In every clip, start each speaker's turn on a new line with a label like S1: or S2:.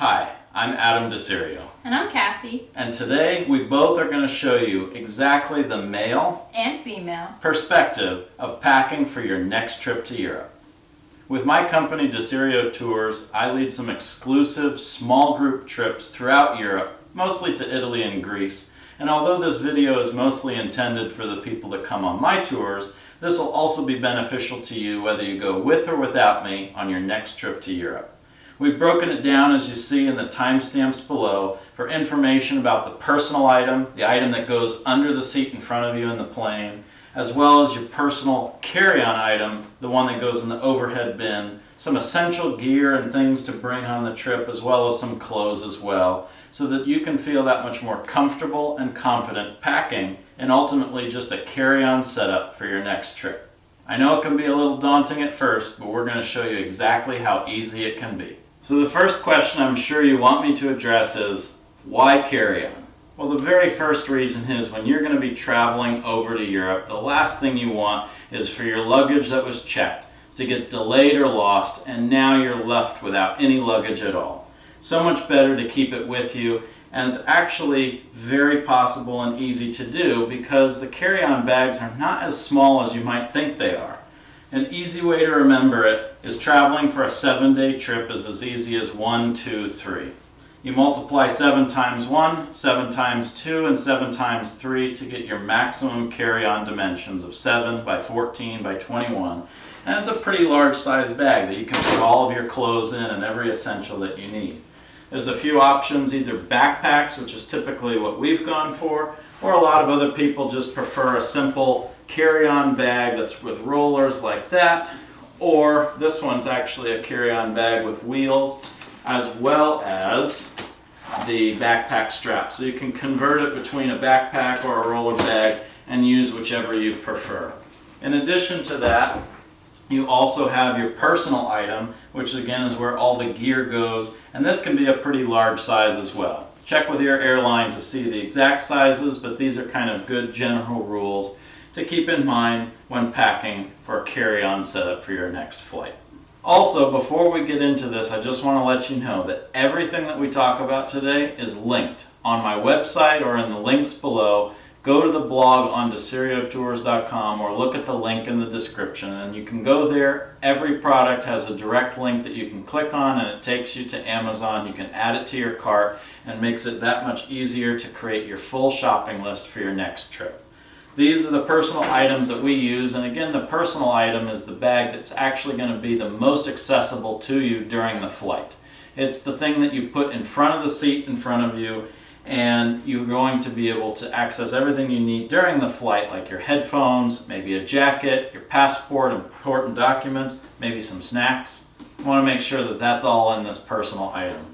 S1: Hi, I'm Adam DeCirio.
S2: And I'm Cassie.
S1: And today we both are going to show you exactly the male
S2: and female
S1: perspective of packing for your next trip to Europe. With my company DeCirio Tours, I lead some exclusive small group trips throughout Europe, mostly to Italy and Greece. And although this video is mostly intended for the people that come on my tours, this will also be beneficial to you whether you go with or without me on your next trip to Europe. We've broken it down, as you see in the timestamps below, for information about the personal item, the item that goes under the seat in front of you in the plane, as well as your personal carry-on item, the one that goes in the overhead bin, some essential gear and things to bring on the trip, as well as some clothes as well, so that you can feel that much more comfortable and confident packing, and ultimately just a carry-on setup for your next trip. I know it can be a little daunting at first, but we're going to show you exactly how easy it can be. So the first question I'm sure you want me to address is, why carry-on? Well, the very first reason is when you're going to be traveling over to Europe, the last thing you want is for your luggage that was checked to get delayed or lost, and now you're left without any luggage at all. So much better to keep it with you, and it's actually very possible and easy to do because the carry-on bags are not as small as you might think they are. An easy way to remember it is traveling for a 7-day trip is as easy as 1, 2, 3. You multiply 7 times 1, 7 times 2, and 7 times 3 to get your maximum carry-on dimensions of 7 by 14 by 21. And it's a pretty large size bag that you can put all of your clothes in and every essential that you need. There's a few options, either backpacks, which is typically what we've gone for, or a lot of other people just prefer a simple carry-on bag that's with rollers like that, or this one's actually a carry-on bag with wheels, as well as the backpack strap. So you can convert it between a backpack or a roller bag and use whichever you prefer. In addition to that, you also have your personal item, which again is where all the gear goes, and this can be a pretty large size as well. Check with your airline to see the exact sizes, but these are kind of good general rules to keep in mind when packing for a carry-on setup for your next flight. Also, before we get into this, I just want to let you know that everything that we talk about today is linked on my website or in the links below. Go to the blog on DeCirioTours.com or look at the link in the description, and you can go there. Every product has a direct link that you can click on and it takes you to Amazon. You can add it to your cart and makes it that much easier to create your full shopping list for your next trip. These are the personal items that we use, and again, the personal item is the bag that's actually going to be the most accessible to you during the flight. It's the thing that you put in front of the seat in front of you, and you're going to be able to access everything you need during the flight, like your headphones, maybe a jacket, your passport, important documents, maybe some snacks. You want to make sure that that's all in this personal item.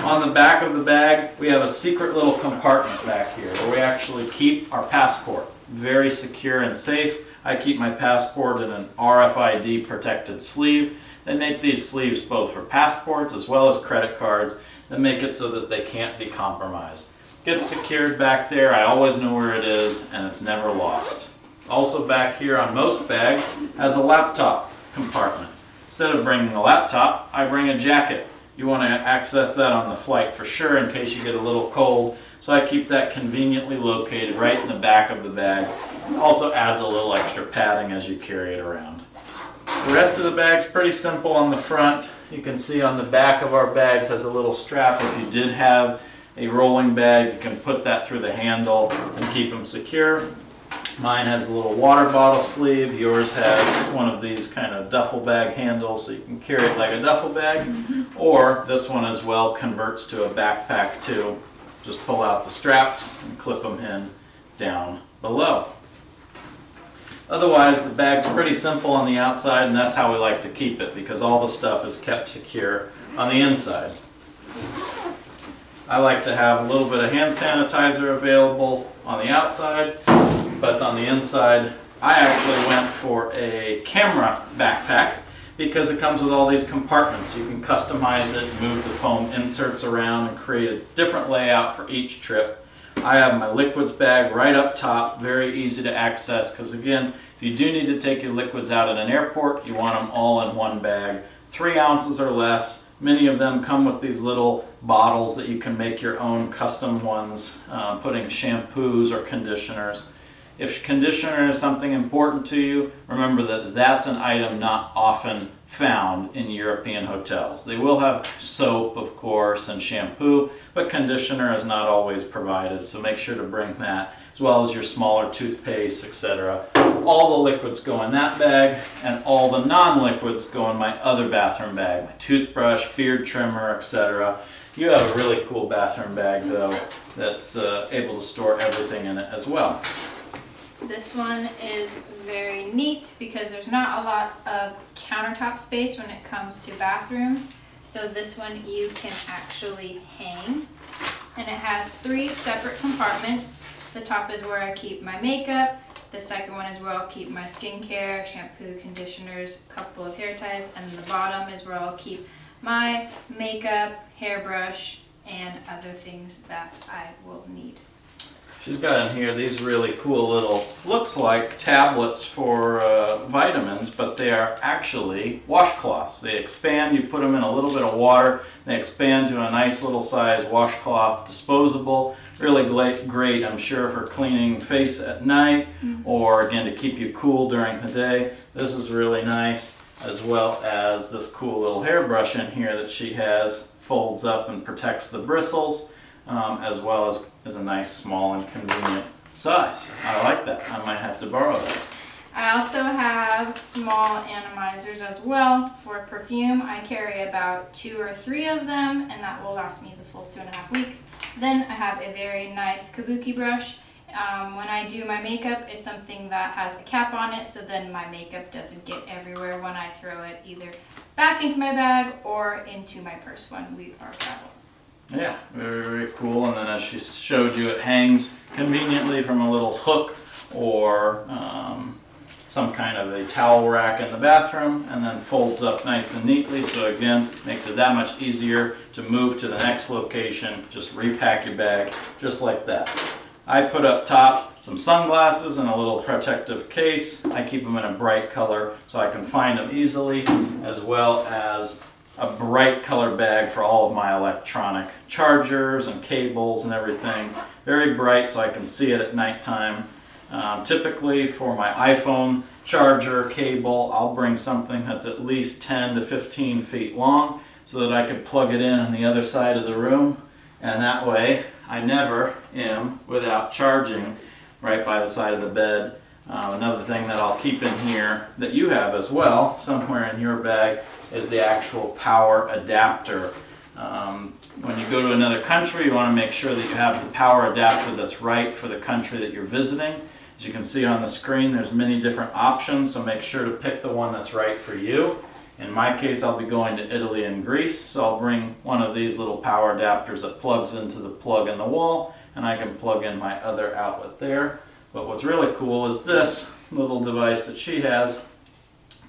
S1: On the back of the bag, we have a secret little compartment back here where we actually keep our passport. Very secure and safe. I keep my passport in an RFID protected sleeve. They make these sleeves both for passports as well as credit cards that make it so that they can't be compromised. Gets secured back there. I always know where it is and it's never lost. Also back here on most bags has a laptop compartment. Instead of bringing a laptop, I bring a jacket. You want to access that on the flight for sure in case you get a little cold. So I keep that conveniently located right in the back of the bag. It also adds a little extra padding as you carry it around. The rest of the bag's pretty simple on the front. You can see on the back of our bags has a little strap. If you did have a rolling bag, you can put that through the handle and keep them secure. Mine has a little water bottle sleeve. Yours has one of these kind of duffel bag handles so you can carry it like a duffel bag. Or this one as well converts to a backpack too. Just pull out the straps and clip them in down below. Otherwise, the bag's pretty simple on the outside, and that's how we like to keep it because all the stuff is kept secure on the inside. I like to have a little bit of hand sanitizer available on the outside, but on the inside, I actually went for a camera backpack because it comes with all these compartments. You can customize it, move the foam inserts around, and create a different layout for each trip. I have my liquids bag right up top, very easy to access because again, if you do need to take your liquids out at an airport, you want them all in one bag. 3 ounces or less, Many of them come with these little bottles that you can make your own custom ones, putting shampoos or conditioners. If conditioner is something important to you, remember that that's an item not often found in European hotels. They will have soap, of course, and shampoo, but conditioner is not always provided, so make sure to bring that, as well as your smaller toothpaste, etc. All the liquids go in that bag, and all the non-liquids go in my other bathroom bag, my toothbrush, beard trimmer, etc. You have a really cool bathroom bag, though, that's able to store everything in it as well.
S2: This one is very neat because there's not a lot of countertop space when it comes to bathrooms. So this one you can actually hang. And it has 3 separate compartments. The top is where I keep my makeup. The second one is where I'll keep my skincare, shampoo, conditioners, a couple of hair ties. And the bottom is where I'll keep my makeup, hairbrush, and other things that I will need.
S1: She's got in here these really cool little, looks like tablets for vitamins, but they are actually washcloths. They expand, you put them in a little bit of water, they expand to a nice little size washcloth, disposable. Really great, I'm sure, for cleaning face at night, or again to keep you cool during the day. This is really nice, as well as this cool little hairbrush in here that she has, folds up and protects the bristles. As well as a nice, small, and convenient size. I like that. I might have to borrow that.
S2: I also have small atomizers as well for perfume. I carry about 2 or 3 of them, and that will last me the full 2.5 weeks. Then I have a very nice kabuki brush. When I do my makeup, it's something that has a cap on it, so then my makeup doesn't get everywhere when I throw it either back into my bag or into my purse when we are traveling.
S1: Yeah, very, very cool. And then as she showed you, it hangs conveniently from a little hook or some kind of a towel rack in the bathroom, and then folds up nice and neatly. So again, makes it that much easier to move to the next location. Just repack your bag just like that. I put up top some sunglasses and a little protective case. I keep them in a bright color so I can find them easily, as well as a bright color bag for all of my electronic chargers and cables and everything. Very bright so I can see it at nighttime. Typically for my iPhone charger cable, I'll bring something that's at least 10 to 15 feet long so that I could plug it in on the other side of the room. And that way I never am without charging right by the side of the bed. Another thing that I'll keep in here that you have as well, somewhere in your bag, is the actual power adapter. When you go to another country, you want to make sure that you have the power adapter that's right for the country that you're visiting. As you can see on the screen, there's many different options, so make sure to pick the one that's right for you. In my case, I'll be going to Italy and Greece, so I'll bring one of these little power adapters that plugs into the plug in the wall, and I can plug in my other outlet there. But what's really cool is this little device that she has.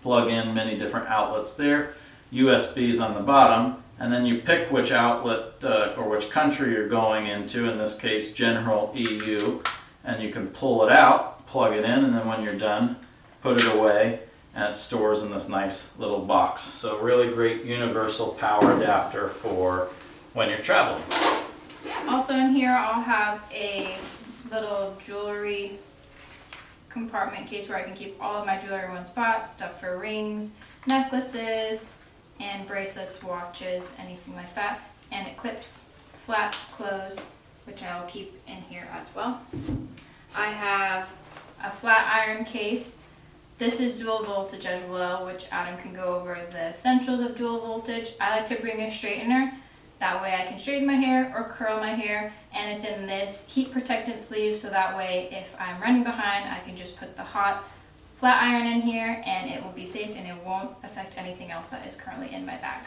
S1: Plug in many different outlets there, USBs on the bottom, and then you pick which outlet or which country you're going into, in this case general EU, and you can pull it out, plug it in, and then when you're done, put it away, and it stores in this nice little box. So really great universal power adapter for when you're traveling.
S2: Also in here I'll have a little jewelry compartment case where I can keep all of my jewelry in one spot, stuff for rings, necklaces, and bracelets, watches, anything like that. And it clips flat closed, which I'll keep in here as well. I have a flat iron case. This is dual voltage as well, which Adam can go over the essentials of dual voltage. I like to bring a straightener. That way I can straighten my hair or curl my hair, and it's in this heat protectant sleeve, so that way if I'm running behind, I can just put the hot flat iron in here and it will be safe and it won't affect anything else that is currently in my bag.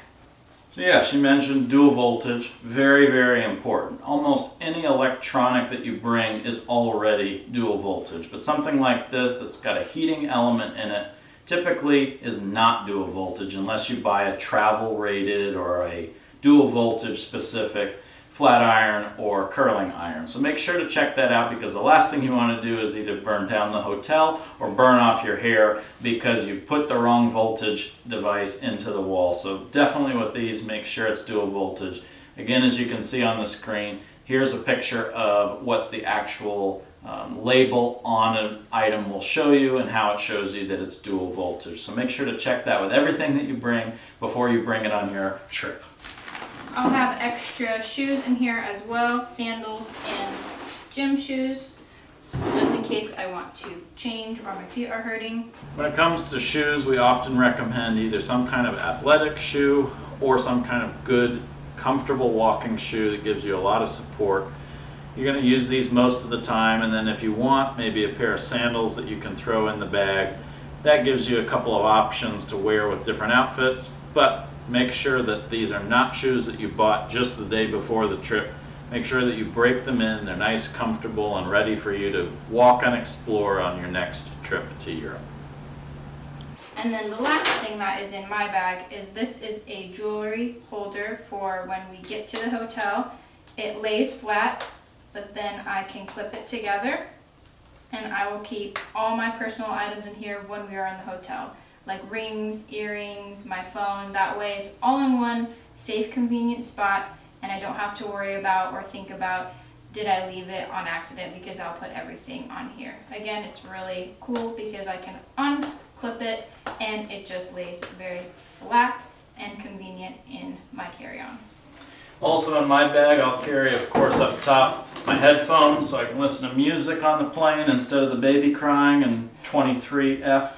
S1: So yeah, she mentioned dual voltage, very, very important. Almost any electronic that you bring is already dual voltage, but something like this that's got a heating element in it typically is not dual voltage unless you buy a travel rated or a dual voltage specific. flat iron or curling iron. So make sure to check that out, because the last thing you want to do is either burn down the hotel or burn off your hair because you put the wrong voltage device into the wall. So definitely with these, make sure it's dual voltage. Again, as you can see on the screen, here's a picture of what the actual label on an item will show you and how it shows you that it's dual voltage. So make sure to check that with everything that you bring before you bring it on your trip.
S2: I'll have extra shoes in here as well, sandals and gym shoes, just in case I want to change or my feet are hurting.
S1: When it comes to shoes, we often recommend either some kind of athletic shoe or some kind of good, comfortable walking shoe that gives you a lot of support. You're going to use these most of the time, and then if you want, maybe a pair of sandals that you can throw in the bag. That gives you a couple of options to wear with different outfits, but make sure that these are not shoes that you bought just the day before the trip. Make sure that you break them in. They're nice, comfortable, and ready for you to walk and explore on your next trip to Europe.
S2: And then the last thing that is in my bag is this is a jewelry holder for when we get to the hotel. It lays flat, but then I can clip it together, and I will keep all my personal items in here when we are in the hotel, like rings, earrings, my phone. That way it's all in one safe, convenient spot, and I don't have to worry about or think about, did I leave it on accident, because I'll put everything on here. Again, it's really cool because I can unclip it and it just lays very flat and convenient in my carry-on.
S1: Also in my bag, I'll carry, of course, up top my headphones so I can listen to music on the plane instead of the baby crying and 23F.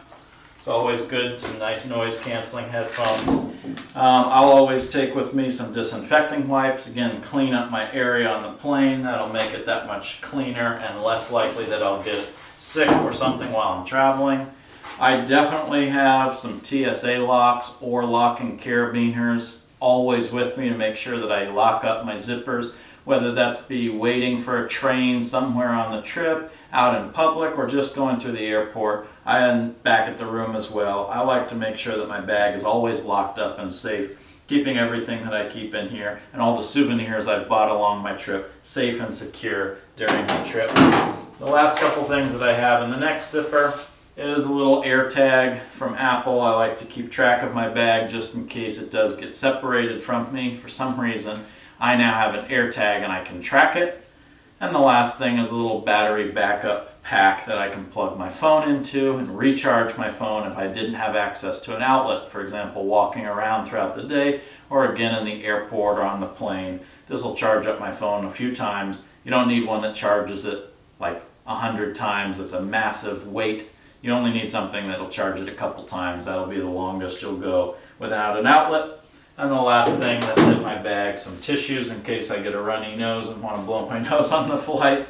S1: It's always good, some nice noise canceling headphones. I'll always take with me some disinfecting wipes. Again, clean up my area on the plane. That'll make it that much cleaner and less likely that I'll get sick or something while I'm traveling. I definitely have some TSA locks or locking carabiners always with me to make sure that I lock up my zippers, whether that's be waiting for a train somewhere on the trip, out in public, or just going through the airport. And back at the room as well. I like to make sure that my bag is always locked up and safe, keeping everything that I keep in here and all the souvenirs I've bought along my trip safe and secure during the trip. The last couple things that I have in the next zipper is a little air tag from Apple. I like to keep track of my bag just in case it does get separated from me for some reason. I now have an air tag and I can track it. And the last thing is a little battery backup pack that I can plug my phone into and recharge my phone if I didn't have access to an outlet, for example, walking around throughout the day or again in the airport or on the plane. This will charge up my phone a few times. You don't need one that charges it like 100 times. It's a massive weight. You only need something that'll charge it a couple times. That'll be the longest you'll go without an outlet. And the last thing that's in my bag, some tissues in case I get a runny nose and want to blow my nose on the flight.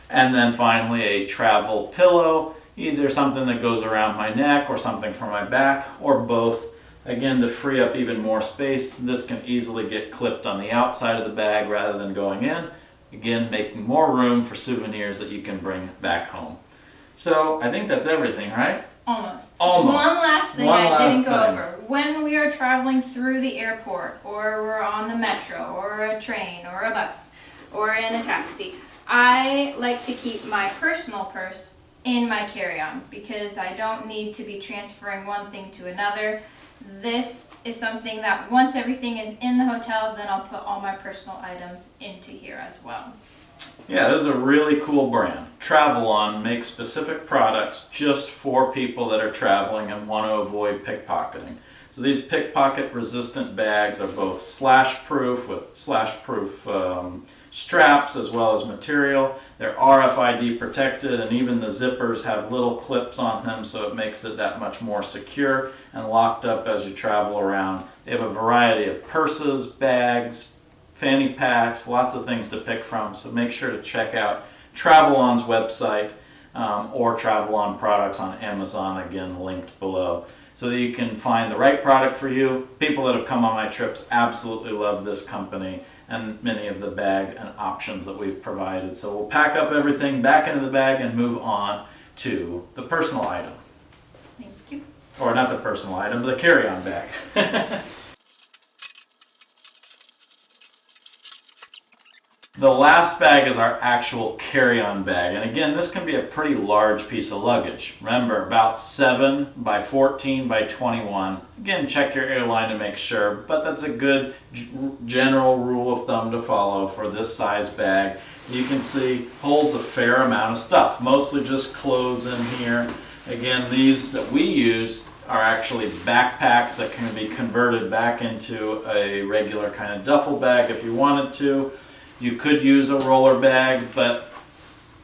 S1: And then finally a travel pillow, either something that goes around my neck or something for my back, or both. Again, to free up even more space, this can easily get clipped on the outside of the bag rather than going in. Again, making more room for souvenirs that you can bring back home. So I think that's everything, right?
S2: Almost.
S1: Almost.
S2: One last thing
S1: One
S2: I
S1: last
S2: didn't go
S1: thing.
S2: over. When we are traveling through the airport, or we're on the metro, or a train, or a bus, or in a taxi, I like to keep my personal purse in my carry-on because I don't need to be transferring one thing to another. This is something that once everything is in the hotel, then I'll put all my personal items into here as well.
S1: Yeah, this is a really cool brand. Travel On makes specific products just for people that are traveling and want to avoid pickpocketing. So these pickpocket resistant bags are both slash proof with slash proof straps as well as material. They're RFID protected, and even the zippers have little clips on them, so it makes it that much more secure and locked up as you travel around. They have a variety of purses, bags, fanny packs, lots of things to pick from, so make sure to check out Travel On's website or Travel On products on Amazon, again linked below, so that you can find the right product for you. People that have come on my trips absolutely love this company and many of the bag and options that we've provided. So we'll pack up everything back into the bag and move on to the personal item.
S2: Thank you.
S1: Or not the personal item, but the carry-on bag. The last bag is our actual carry-on bag, and again, this can be a pretty large piece of luggage. Remember, about 7 by 14 by 21. Again, check your airline to make sure, but that's a good general rule of thumb to follow for this size bag. You can see holds a fair amount of stuff, mostly just clothes in here. Again, these that we use are actually backpacks that can be converted back into a regular kind of duffel bag if you wanted to. You could use a roller bag, but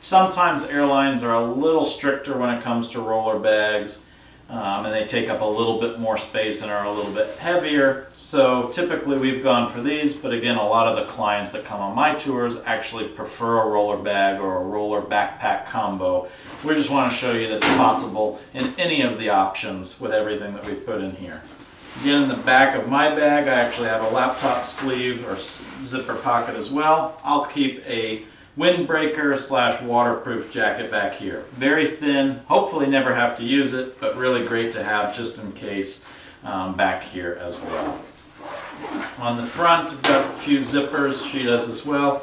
S1: sometimes airlines are a little stricter when it comes to roller bags, and they take up a little bit more space and are a little bit heavier. So typically we've gone for these, but again, a lot of the clients that come on my tours actually prefer a roller bag or a roller backpack combo. We just want to show you that it's possible in any of the options with everything that we've put in here. Again, in the back of my bag, I actually have a laptop sleeve or zipper pocket as well. I'll keep a windbreaker / waterproof jacket back here. Very thin, hopefully never have to use it, but really great to have just in case back here as well. On the front, I've got a few zippers. She does as well.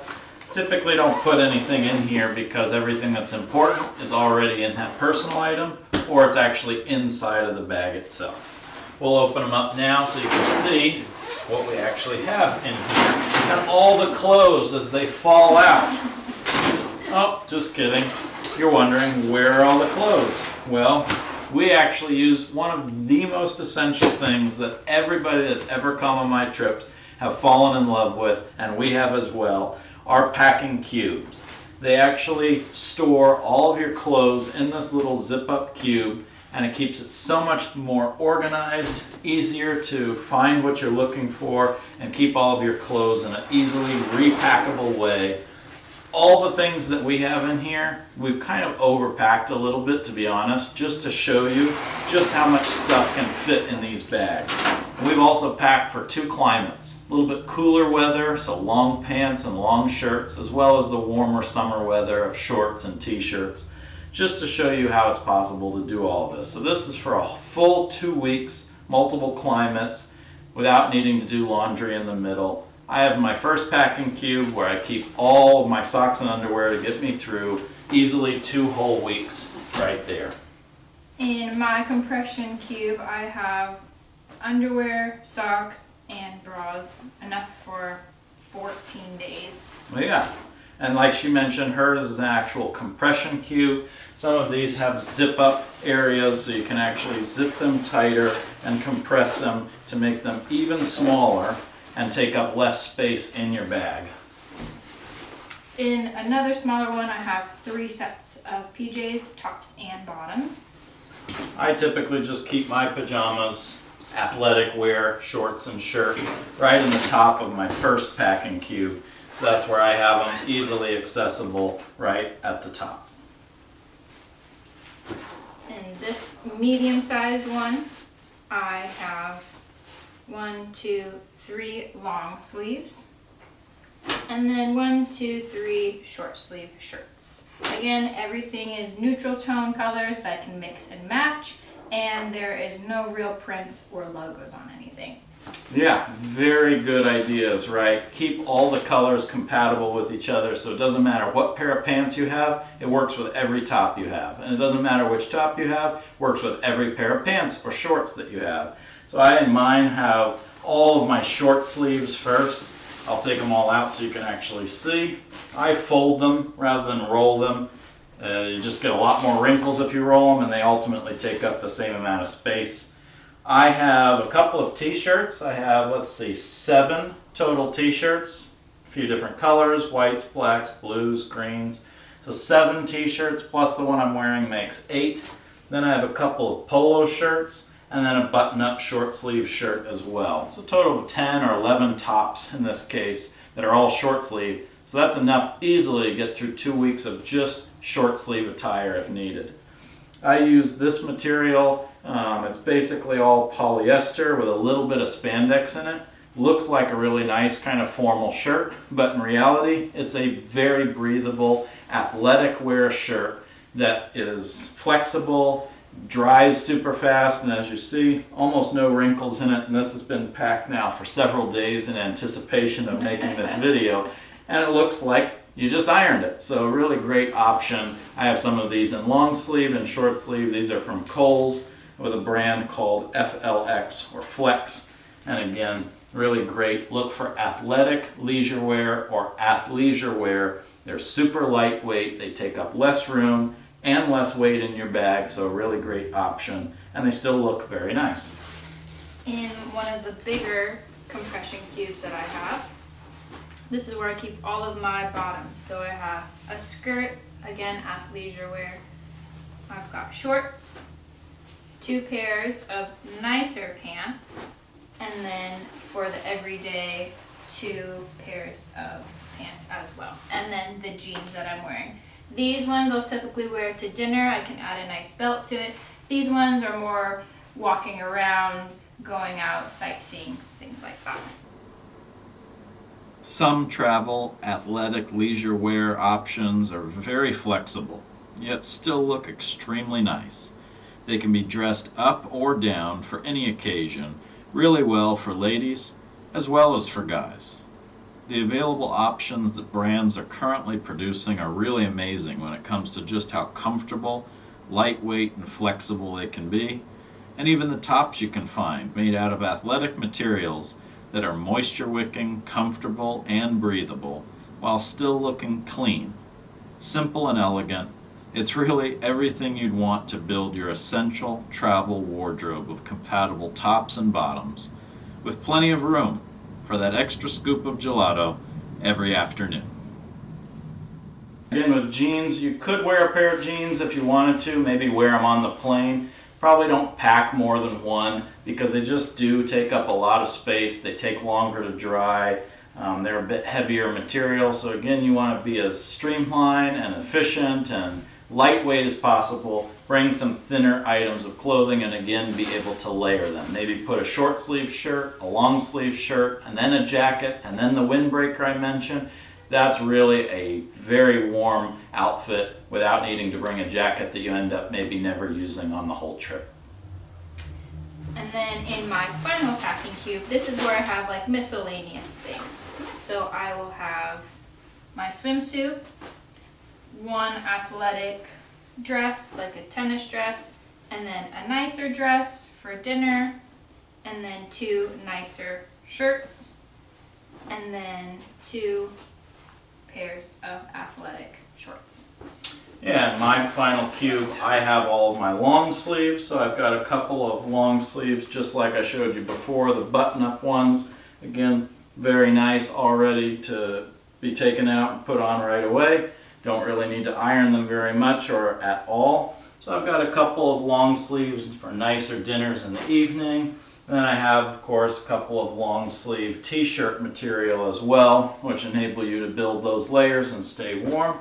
S1: Typically don't put anything in here because everything that's important is already in that personal item, or it's actually inside of the bag itself. We'll open them up now so you can see what we actually have in here. And all the clothes as they fall out. Oh, just kidding. You're wondering, where are all the clothes? Well, we actually use one of the most essential things that everybody that's ever come on my trips have fallen in love with, and we have as well, our packing cubes. They actually store all of your clothes in this little zip-up cube, and it keeps it so much more organized, easier to find what you're looking for, and keep all of your clothes in an easily repackable way. All the things that we have in here, we've kind of overpacked a little bit, to be honest, just to show you just how much stuff can fit in these bags. And we've also packed for 2 climates. A little bit cooler weather, so long pants and long shirts, as well as the warmer summer weather of shorts and t-shirts, just to show you how it's possible to do all of this. So this is for a full 2 weeks, multiple climates, without needing to do laundry in the middle. I have my first packing cube where I keep all of my socks and underwear to get me through easily 2 whole weeks right there.
S2: In my compression cube, I have underwear, socks, and bras, enough for 14 days.
S1: Well, yeah. And like she mentioned, hers is an actual compression cube. Some of these have zip up areas so you can actually zip them tighter and compress them to make them even smaller and take up less space in your bag.
S2: In another smaller one, I have 3 sets of PJs, tops and bottoms.
S1: I typically just keep my pajamas, athletic wear, shorts and shirt right in the top of my first packing cube. So that's where I have them easily accessible right at the top.
S2: In this medium-sized one, I have 1, 2, 3 long sleeves, and then 1, 2, 3 short sleeve shirts. Again, everything is neutral tone colors that I can mix and match, and there is no real prints or logos on anything.
S1: Yeah, very good ideas, right? Keep all the colors compatible with each other so it doesn't matter what pair of pants you have, it works with every top you have. And it doesn't matter which top you have, it works with every pair of pants or shorts that you have. So I in mine have all of my short sleeves first. I'll take them all out so you can actually see. I fold them rather than roll them. You just get a lot more wrinkles if you roll them, and they ultimately take up the same amount of space. I have a couple of t-shirts. I have, let's see, 7 total t-shirts, a few different colors, whites, blacks, blues, greens. So 7 t-shirts plus the one I'm wearing makes 8. Then I have a couple of polo shirts and then a button-up short sleeve shirt as well. It's a total of 10 or 11 tops in this case that are all short sleeve. So that's enough easily to get through 2 weeks of just short sleeve attire if needed. I use this material. It's basically all polyester with a little bit of spandex in it. Looks like a really nice kind of formal shirt, but in reality, it's a very breathable, athletic wear shirt that is flexible, dries super fast, and as you see, almost no wrinkles in it. And this has been packed now for several days in anticipation of making this video. and it looks like you just ironed it. So a really great option. I have some of these in long sleeve and short sleeve. These are from Kohl's with a brand called FLX or Flex. And again, really great. Look for athletic leisure wear or athleisure wear. They're super lightweight. They take up less room and less weight in your bag. So a really great option. And they still look very nice.
S2: In one of the bigger compression cubes that I have, this is where I keep all of my bottoms. So I have a skirt, again, athleisure wear. I've got shorts, 2 pairs of nicer pants, and then for the everyday, 2 pairs of pants as well. And then the jeans that I'm wearing. These ones I'll typically wear to dinner. I can add a nice belt to it. These ones are more walking around, going out, sightseeing, things like that.
S1: Some travel, athletic, leisure wear options are very flexible, yet still look extremely nice. They can be dressed up or down for any occasion, really well for ladies as well as for guys. The available options that brands are currently producing are really amazing when it comes to just how comfortable, lightweight, and flexible they can be, and even the tops you can find made out of athletic materials that are moisture wicking, comfortable, and breathable, while still looking clean. Simple and elegant, it's really everything you'd want to build your essential travel wardrobe of compatible tops and bottoms, with plenty of room for that extra scoop of gelato every afternoon. Again, with jeans, you could wear a pair of jeans if you wanted to, maybe wear them on the plane. Probably don't pack more than one because they just do take up a lot of space. They take longer to dry. They're a bit heavier material. So again, you want to be as streamlined and efficient and lightweight as possible. Bring some thinner items of clothing and again, be able to layer them. Maybe put a short sleeve shirt, a long sleeve shirt, and then a jacket, and then the windbreaker I mentioned. That's really a very warm outfit without needing to bring a jacket that you end up maybe never using on the whole trip.
S2: And then in my final packing cube, this is where I have like miscellaneous things. So I will have my swimsuit, one athletic dress, like a tennis dress, and then a nicer dress for dinner, and then 2 nicer shirts, and then 2 pairs of athletic shorts.
S1: Yeah, in my final cube, I have all of my long sleeves. So I've got a couple of long sleeves, just like I showed you before, the button-up ones. Again, very nice, all ready to be taken out and put on right away. Don't really need to iron them very much or at all. So I've got a couple of long sleeves for nicer dinners in the evening. Then I have, of course, a couple of long sleeve t-shirt material as well, which enable you to build those layers and stay warm.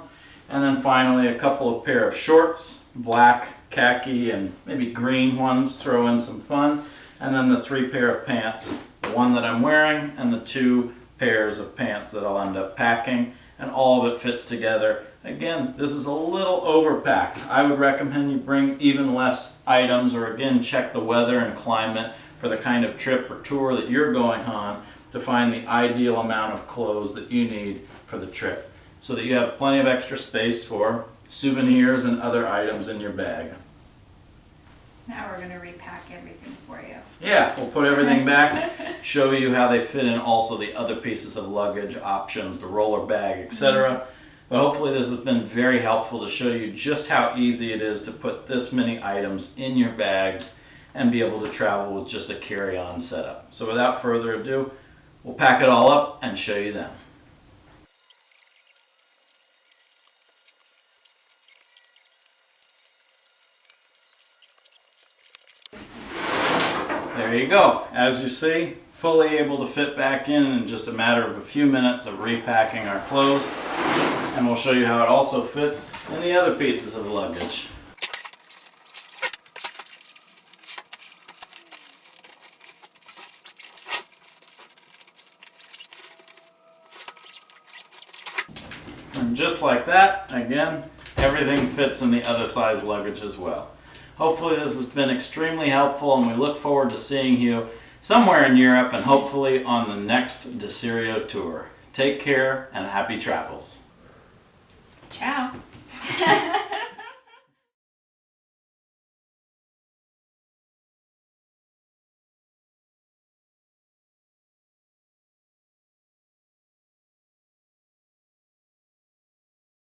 S1: And then finally a couple of pair of shorts, black, khaki, and maybe green ones, throw in some fun. And then the 3 pair of pants, the one that I'm wearing and the 2 pairs of pants that I'll end up packing. And all of it fits together. Again, this is a little overpacked. I would recommend you bring even less items, or again, check the weather and climate for the kind of trip or tour that you're going on to find the ideal amount of clothes that you need for the trip, so that you have plenty of extra space for souvenirs and other items in your bag.
S2: Now we're going to repack everything for you.
S1: Yeah, we'll put everything back, show you how they fit in also the other pieces of luggage options, the roller bag, etc. But hopefully this has been very helpful to show you just how easy it is to put this many items in your bags and be able to travel with just a carry-on setup. So without further ado, we'll pack it all up and show you them. There you go. As you see, fully able to fit back in just a matter of a few minutes of repacking our clothes. And we'll show you how it also fits in the other pieces of the luggage. And just like that, again, everything fits in the other size luggage as well. Hopefully this has been extremely helpful, and we look forward to seeing you somewhere in Europe and hopefully on the next Desirio tour. Take care and happy travels.
S2: Ciao.